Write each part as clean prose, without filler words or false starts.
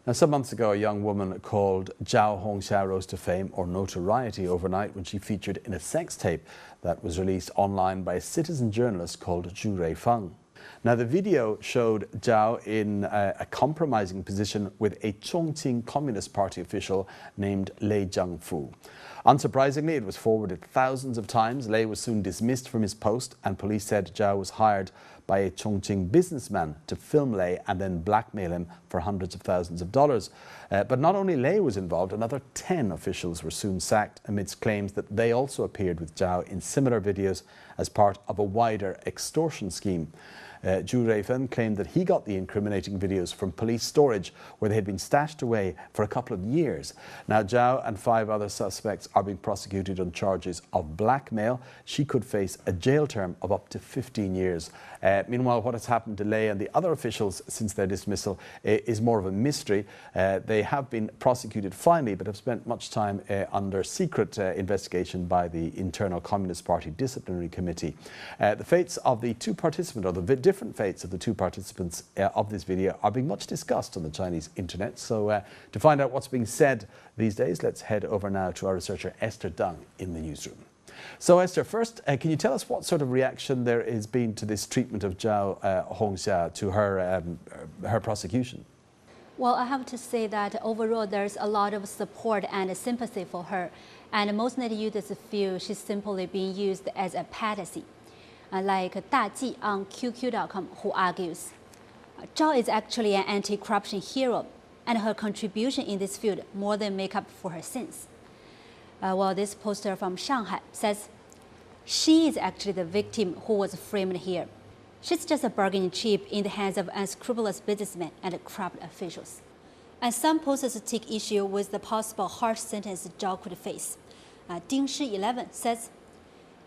Now, some months ago, a young woman called Zhao Hongxia rose to fame or notoriety overnight when she featured in a sex tape that was released online by a citizen journalist called Zhu Reifeng. Now, the video showed Zhao in a compromising position with a Chongqing Communist Party official named Lei Jiangfu. Unsurprisingly, it was forwarded thousands of times. Lei was soon dismissed from his post, and police said Zhao was hired by a Chongqing businessman to film Lei and then blackmail him for hundreds of thousands of dollars. But not only Lei was involved, another 10 officials were soon sacked amidst claims that they also appeared with Zhao in similar videos as part of a wider extortion scheme. Zhu Reifeng claimed that he got the incriminating videos from police storage where they had been stashed away for a couple of years. Now, Zhao and 5 other suspects are being prosecuted on charges of blackmail. She could face a jail term of up to 15 years. Meanwhile, what has happened to Lei and the other officials since their dismissal is more of a mystery. They have been prosecuted finally, but have spent much time under secret investigation by the internal Communist Party Disciplinary Committee. The fates of the 2 participants, or the different fates of the 2 participants of this video, are being much discussed on the Chinese internet. So to find out what's being said these days, let's head over now to our researcher Esther Dung in the newsroom. So Esther, first, can you tell us what sort of reaction there has been to this treatment of Zhao Hongxia, to her prosecution? Well, I have to say that overall there's a lot of support and sympathy for her, and most net users feel she's simply being used as a patsy. Like Daji on QQ.com, who argues Zhao is actually an anti-corruption hero, and her contribution in this field more than make up for her sins. While this poster from Shanghai says she is actually the victim who was framed here. She's just a bargaining chip in the hands of unscrupulous businessmen and corrupt officials. And some posters take issue with the possible harsh sentence Zhao could face. Dingshi11 says,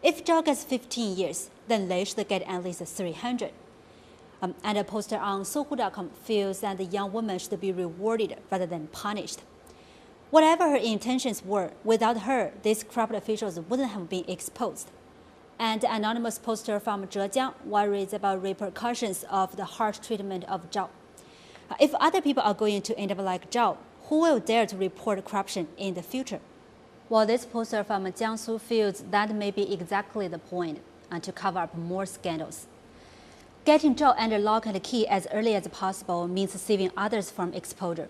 if Zhao gets 15 years, then Lei should get at least 300. And a poster on Sohu.com feels that the young woman should be rewarded rather than punished. Whatever her intentions were, without her, these corrupt officials wouldn't have been exposed. And an anonymous poster from Zhejiang worries about repercussions of the harsh treatment of Zhao. If other people are going to end up like Zhao, who will dare to report corruption in the future? While this poster from Jiangsu feels that may be exactly the point, to cover up more scandals. Getting Zhao under lock and key as early as possible means saving others from exposure.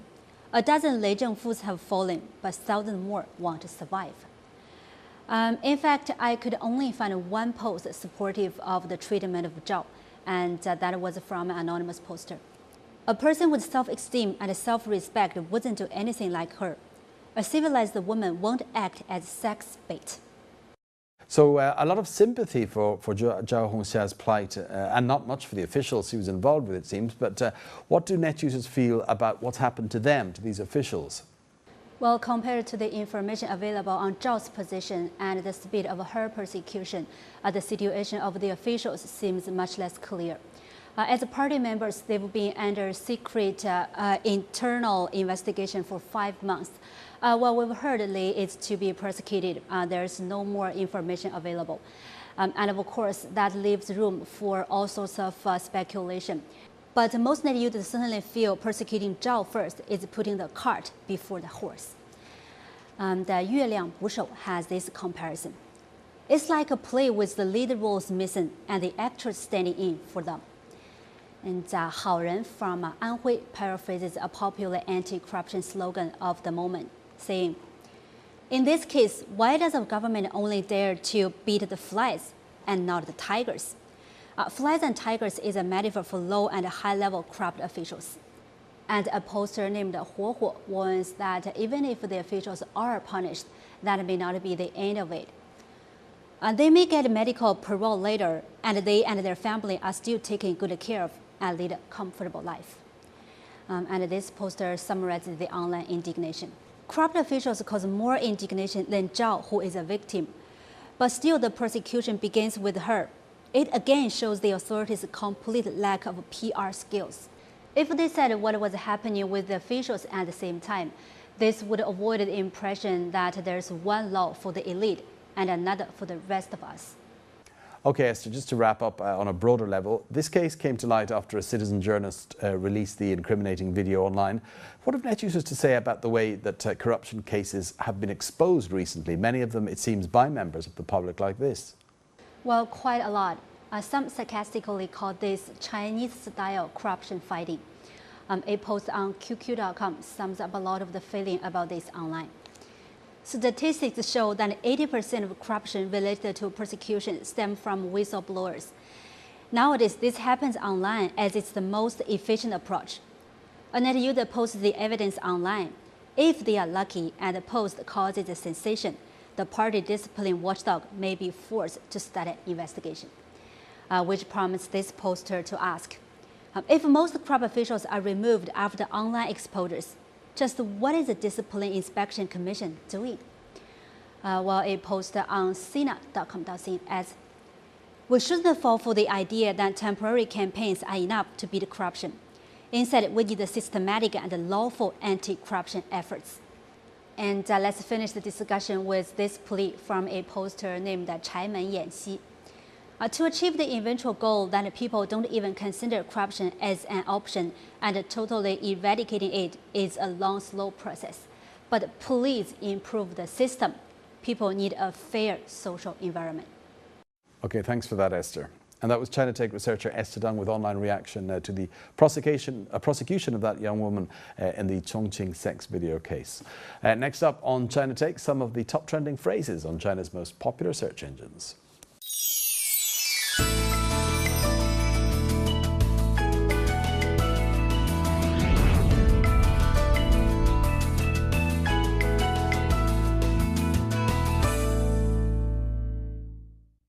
A dozen Lei Jiangfus have fallen, but thousands more want to survive. In fact, I could only find one post supportive of the treatment of Zhao, and that was from an anonymous poster. A person with self-esteem and self-respect wouldn't do anything like her. A civilized woman won't act as sex bait. So a lot of sympathy for Zhao Hongxia's plight, and not much for the officials he was involved with, it seems. But what do net users feel about what's happened to them, to these officials? Well, compared to the information available on Zhao's position and the speed of her persecution, the situation of the officials seems much less clear. As party members, they've been under secret internal investigation for 5 months. While we've heard Lei is to be persecuted, there's no more information available. And of course, that leaves room for all sorts of speculation. But most net users certainly feel persecuting Zhao first is putting the cart before the horse. The Yueliang Bushou has this comparison. It's like a play with the lead roles missing and the actors standing in for them. And Hao Ren from Anhui paraphrases a popular anti-corruption slogan of the moment, saying, in this case, why does the government only dare to beat the flies and not the tigers? Flies and tigers is a metaphor for low and high-level corrupt officials. And a poster named Huo Huo warns that even if the officials are punished, that may not be the end of it. They may get medical parole later, and they and their family are still taken good care of and lead a comfortable life. And this poster summarizes the online indignation. Corrupt officials cause more indignation than Zhao, who is a victim. But still, the persecution begins with her. It again shows the authorities' complete lack of PR skills. If they said what was happening with the officials at the same time, this would avoid the impression that there's one law for the elite and another for the rest of us. Okay, Esther, just to wrap up on a broader level, this case came to light after a citizen journalist released the incriminating video online. What have net users to say about the way that corruption cases have been exposed recently, many of them, it seems, by members of the public like this? Well, quite a lot. Some sarcastically call this Chinese-style corruption fighting. A post on QQ.com sums up a lot of the feeling about this online. Statistics show that 80% of corruption related to persecution stem from whistleblowers. Nowadays, this happens online as it's the most efficient approach. A net user posts the evidence online. If they are lucky and the post causes a sensation, the party discipline watchdog may be forced to start an investigation, which prompts this poster to ask, if most corrupt officials are removed after online exposures, just what is the Discipline Inspection Commission doing? While a poster on Sina.com.cn adds, we shouldn't fall for the idea that temporary campaigns are enough to beat corruption. Instead, we need systematic and lawful anti-corruption efforts. And let's finish the discussion with this plea from a poster named 柴门演习. To achieve the eventual goal that people don't even consider corruption as an option and totally eradicating it is a long, slow process. But please improve the system. People need a fair social environment. Okay, thanks for that, Esther. And that was China Take researcher Esther Dung with online reaction to the prosecution of that young woman in the Chongqing sex video case. Next up on China Take, some of the top trending phrases on China's most popular search engines.